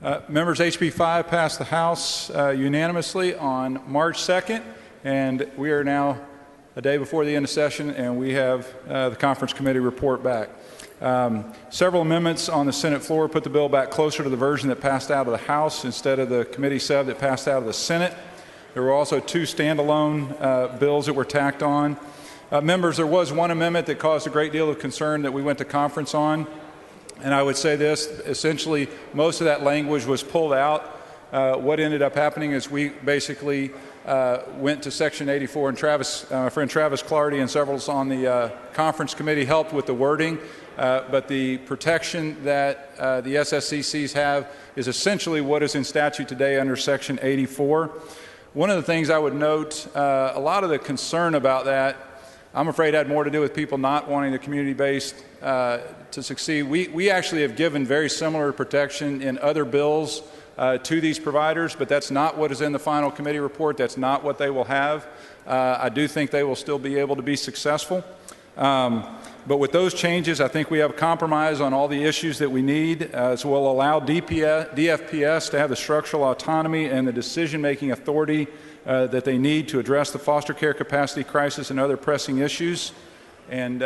Members, HB 5 passed the House unanimously on March 2nd, and we are now a day before the end of session, and we have the conference committee report back. Several amendments on the Senate floor put the bill back closer to the version that passed out of the House instead of the committee sub that passed out of the Senate. There were also two standalone bills that were tacked on. Members, there was one amendment that caused a great deal of concern that we went to conference on. And I would say this, essentially, most of that language was pulled out. What ended up happening is we basically went to Section 84, and my friend Travis Clardy and several on the conference committee helped with the wording. But the protection that the SSCCs have is essentially what is in statute today under Section 84. One of the things I would note, a lot of the concern about that, I'm afraid had more to do with people not wanting the community-based to succeed. We actually have given very similar protection in other bills to these providers, but that's not what is in the final committee report. That's not what they will have. I do think they will still be able to be successful. But with those changes, I think we have a compromise on all the issues that we need. So we'll allow DFPS to have the structural autonomy and the decision-making authority that they need to address the foster care capacity crisis and other pressing issues. And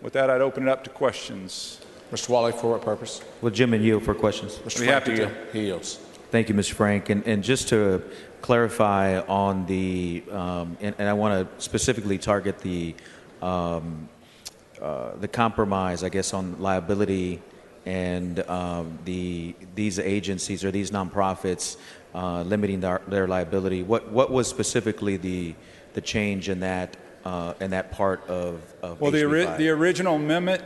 with that, I'd open it up to questions. Mr. Wally, for what purpose? Will Jim yield for questions? Mr. Frank, he yields. Thank you, Mr. Frank. And just to clarify on the, and I want to specifically target the compromise, I guess, on liability and these agencies or these nonprofits limiting their liability. What was specifically the change in that part of well, HB5? the original amendment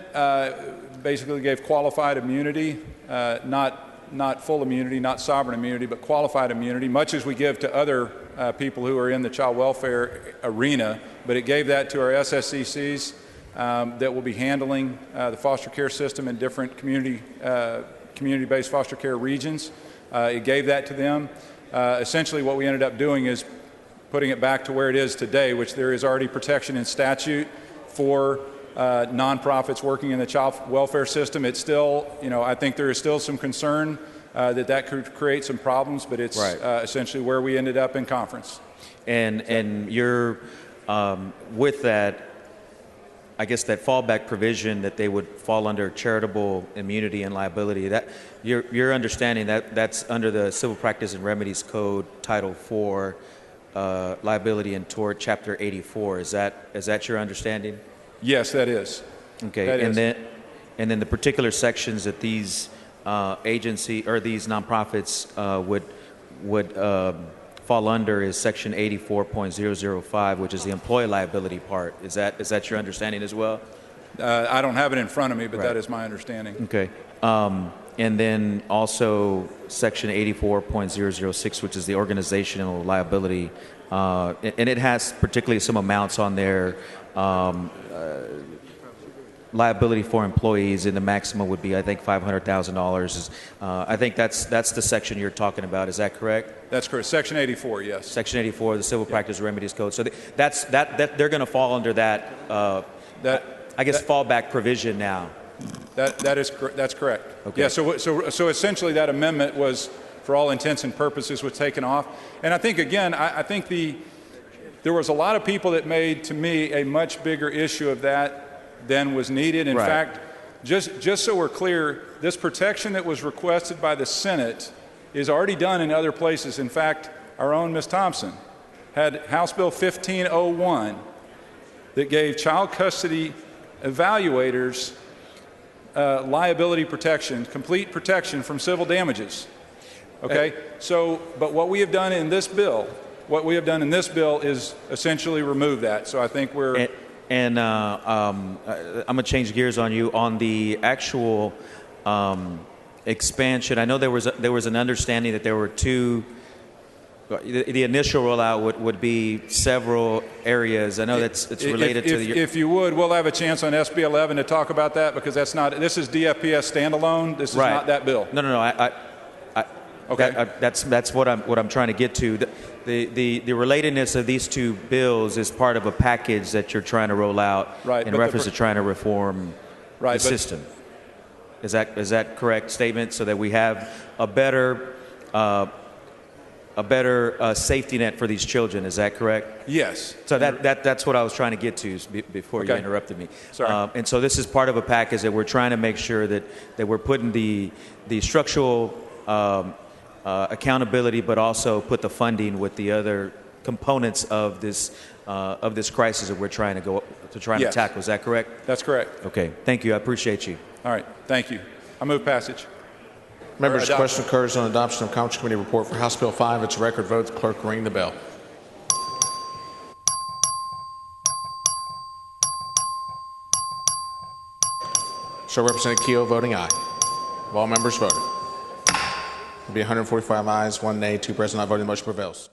basically gave qualified immunity, not full immunity, not sovereign immunity, but qualified immunity, much as we give to other people who are in the child welfare arena. But it gave that to our SSCCs that will be handling the foster care system in different community-based foster care regions. It gave that to them. Essentially, what we ended up doing is putting it back to where it is today, which there is already protection in statute for nonprofits working in the child welfare system. It's still, I think there is still some concern that could create some problems, but it's essentially where we ended up in conference. And you're with that, I guess that fallback provision that they would fall under charitable immunity and liability, that you're understanding that that's under the Civil Practice and Remedies Code, Title IV, Liability and Tort, Chapter 84. Is that your understanding? Yes, that is. Okay, that and is. then the particular sections that these agency or these nonprofits would fall under is Section 84.005, which is the employee liability part. Is that your understanding as well? I don't have it in front of me, but that is my understanding. Okay. And then also Section 84.006, which is the organizational liability, and it has particularly some amounts on there. Liability for employees, and the maximum would be, I think, $500,000. I think that's the section you're talking about. Is that correct? That's correct. Section 84, yes. Section 84, the Civil Practice Remedies Code. So that they're going to fall under that. I guess fallback provision now. That's correct. Okay. Yeah. So essentially, that amendment was, for all intents and purposes, was taken off. And I think again, I think there was a lot of people that made, to me, a much bigger issue of that than was needed. In fact, just so we're clear, this protection that was requested by the Senate is already done in other places. In fact, our own Ms. Thompson had House Bill 1501 that gave child custody evaluators liability protection, complete protection from civil damages. Okay? But what we have done in this bill, is essentially remove that. So I think we're... And I'm going to change gears on you on the actual expansion. I know there was an understanding that there were two. The initial rollout would be several areas. I know it's related to the. If you would, we'll have a chance on SB 11 to talk about that, because that's not. This is DFPS standalone. This is not that bill. No. Okay. That's what I'm trying to get to. The relatedness of these two bills is part of a package that you're trying to roll out in reference to trying to reform the system. Is that correct statement? So that we have a better safety net for these children. Is that correct? Yes. So that's what I was trying to get to before you Okay. interrupted me. Sorry. And so this is part of a package that we're trying to make sure that we're putting the structural accountability, but also put the funding with the other components of this crisis that we're trying to Yes. tackle. Is that correct? That's correct. Okay. Thank you. I appreciate you. All right. Thank you. I move passage. Members, adoption. question occurs on adoption of Conference Committee report for House Bill 5. It's a record vote. The clerk will ring the bell. Show Representative Keogh voting aye. Have all members voted? There will be 145 ayes, 1 nay, 2 present not voting. The motion prevails.